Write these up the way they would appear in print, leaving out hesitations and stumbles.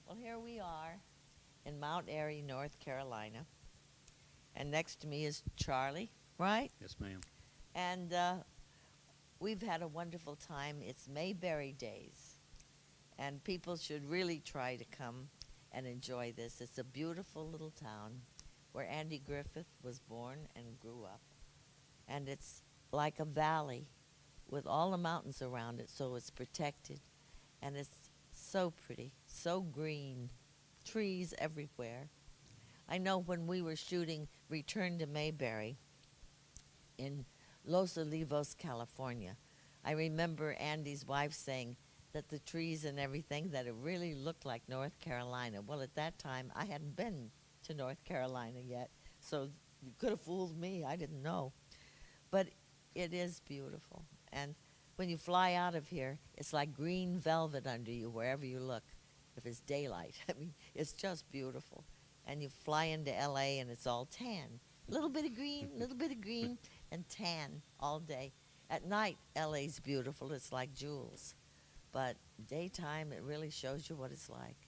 Well, here we are in Mount Airy, North Carolina. And next to me is Charlie, right? Yes, ma'am. And we've had a wonderful time. It's Mayberry Days. And people should really try to come and enjoy this. It's a beautiful little town where Andy Griffith was born and grew up. And it's like a valley with all the mountains around it, so it's protected. And it's so pretty, so green, trees everywhere. I know when we were shooting Return to Mayberry in Los Olivos, California, I remember Andy's wife saying that the trees and everything, that it really looked like North Carolina. Well, at that time, I hadn't been to North Carolina yet, so you could have fooled me. I didn't know. But it is beautiful. And when you fly out of here, it's like green velvet under you wherever you look, if it's daylight. I mean, it's just beautiful. And you fly into LA and it's all tan. A little bit of green, a little bit of green, and tan all day. At night, LA's beautiful. It's like jewels. But daytime, it really shows you what it's like.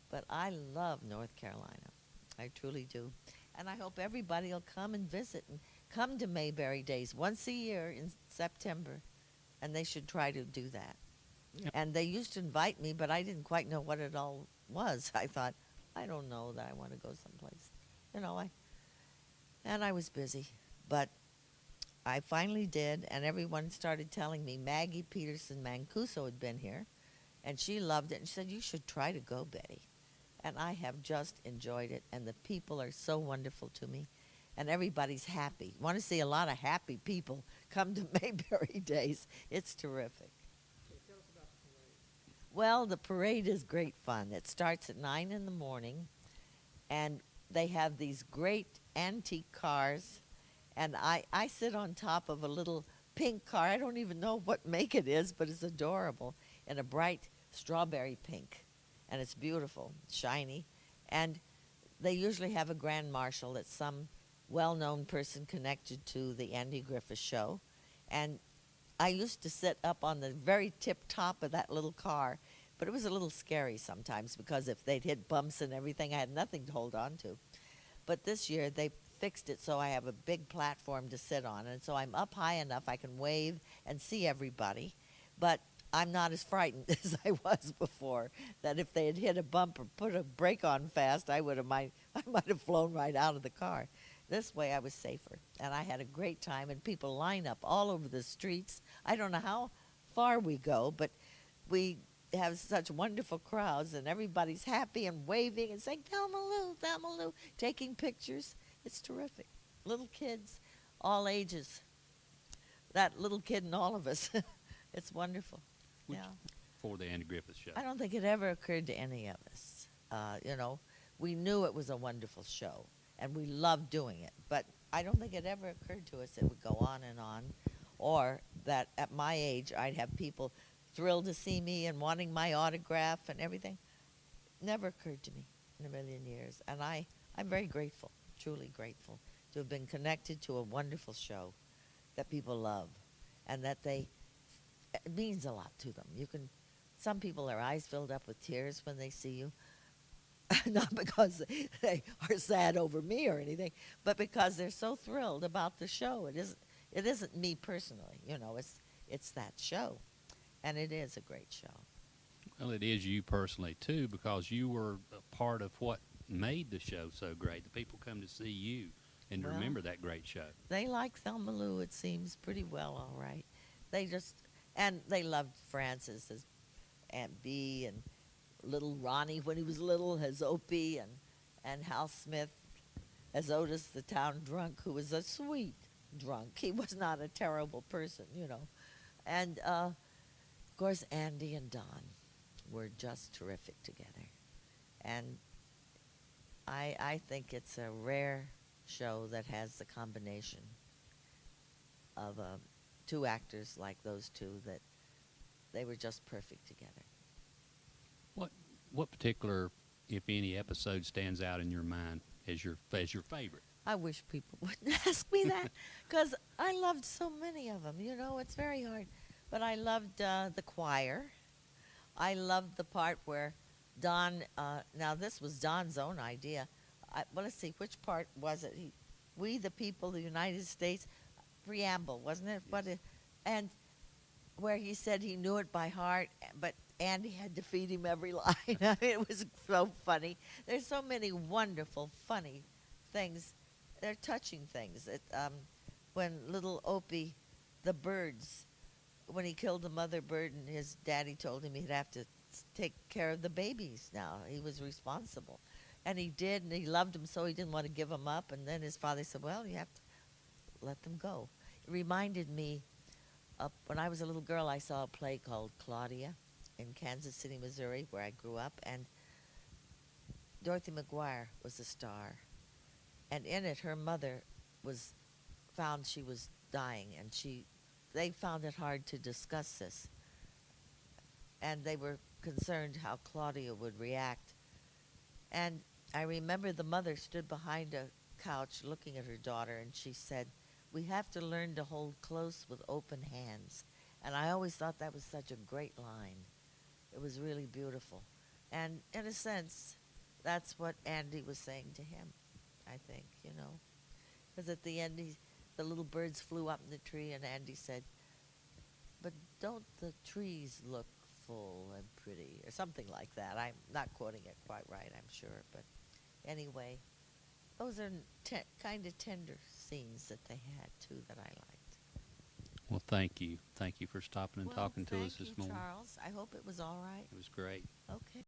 But I love North Carolina. I truly do. And I hope everybody will come and visit and come to Mayberry Days once a year in September. And they should try to do that. Yeah. And they used to invite me, but I didn't quite know what it all was. I thought, I don't know that I want to go someplace. You know, and I was busy. But I finally did, and everyone started telling me Maggie Peterson Mancuso had been here, and she loved it. And she said, you should try to go, Betty. And I have just enjoyed it, and the people are so wonderful to me, and everybody's happy. Want to see a lot of happy people come to Mayberry Days. It's terrific. Well, the parade is great fun. It starts at 9 in the morning, and they have these great antique cars, and I sit on top of a little pink car. I don't even know what make it is, but it's adorable, in a bright strawberry pink, and it's beautiful, shiny. And they usually have a grand marshal that's some well-known person connected to the Andy Griffith Show, and I used to sit up on the very tip top of that little car, but it was a little scary sometimes because if they'd hit bumps and everything, I had nothing to hold on to. But this year they fixed it so I have a big platform to sit on, and so I'm up high enough I can wave and see everybody, but I'm not as frightened as I was before, that if they had hit a bump or put a brake on fast, I might have flown right out of the car. This way I was safer, and I had a great time, and people line up all over the streets. I don't know how far we go, but we have such wonderful crowds, and everybody's happy and waving and saying, Thelma Lou, taking pictures. It's terrific. Little kids, all ages. That little kid in all of us. It's wonderful. Which, Yeah. for the Andy Griffith Show. I don't think it ever occurred to any of us. We knew it was a wonderful show, and we loved doing it. But I don't think it ever occurred to us it would go on, or that at my age I'd have people thrilled to see me and wanting my autograph and everything. Never occurred to me in a million years. And I'm very grateful, truly grateful, to have been connected to a wonderful show that people love, and that it means a lot to them. Some people, their eyes filled up with tears when they see you, not because they are sad over me or anything, but because they're so thrilled about the show. It isn't me personally, it's that show, and it is a great show. Well, it is you personally, too, because you were a part of what made the show so great. The people come to see you and to Well, remember that great show. They like Thelma Lou, it seems, pretty well, all right. And they loved Francis as Aunt Bee, and little Ronnie when he was little as Opie, and Hal Smith as Otis the town drunk, who was a sweet drunk. He was not a terrible person. And, of course, Andy and Don were just terrific together. And I think it's a rare show that has the combination of two actors like those two, that they were just perfect together. What particular, if any, episode stands out in your mind as your favorite? I wish people wouldn't ask me that, because I loved so many of them. It's very hard. But I loved the choir. I loved the part where Don, now this was Don's own idea. Well, let's see, which part was it? We the people of the United States, preamble, wasn't it? What Yes. it, and where he said he knew it by heart, but Andy had to feed him every line. I mean, it was so funny. There's so many wonderful, funny things. They're touching things. When little Opie, the birds, when he killed the mother bird, and his daddy told him he'd have to take care of the babies now. He was responsible. And he did, and he loved them so he didn't want to give them up. And then his father said, well, you have to let them go. It reminded me when I was a little girl, I saw a play called Claudia in Kansas City, Missouri, where I grew up, and Dorothy McGuire was the star. And in it, her mother was found she was dying, and they found it hard to discuss this, and they were concerned how Claudia would react. And I remember the mother stood behind a couch looking at her daughter, and she said, we have to learn to hold close with open hands. And I always thought that was such a great line. It was really beautiful. And in a sense, that's what Andy was saying to him, I think, you know. Because at the end, the little birds flew up in the tree, and Andy said, but don't the trees look full and pretty, or something like that. I'm not quoting it quite right, I'm sure. But anyway, those are kind of tender scenes that they had, too, that I liked. Well, thank you. Thank you for stopping and Well, talking to us thank this you, morning. Charles. I hope it was all right. It was great. Okay.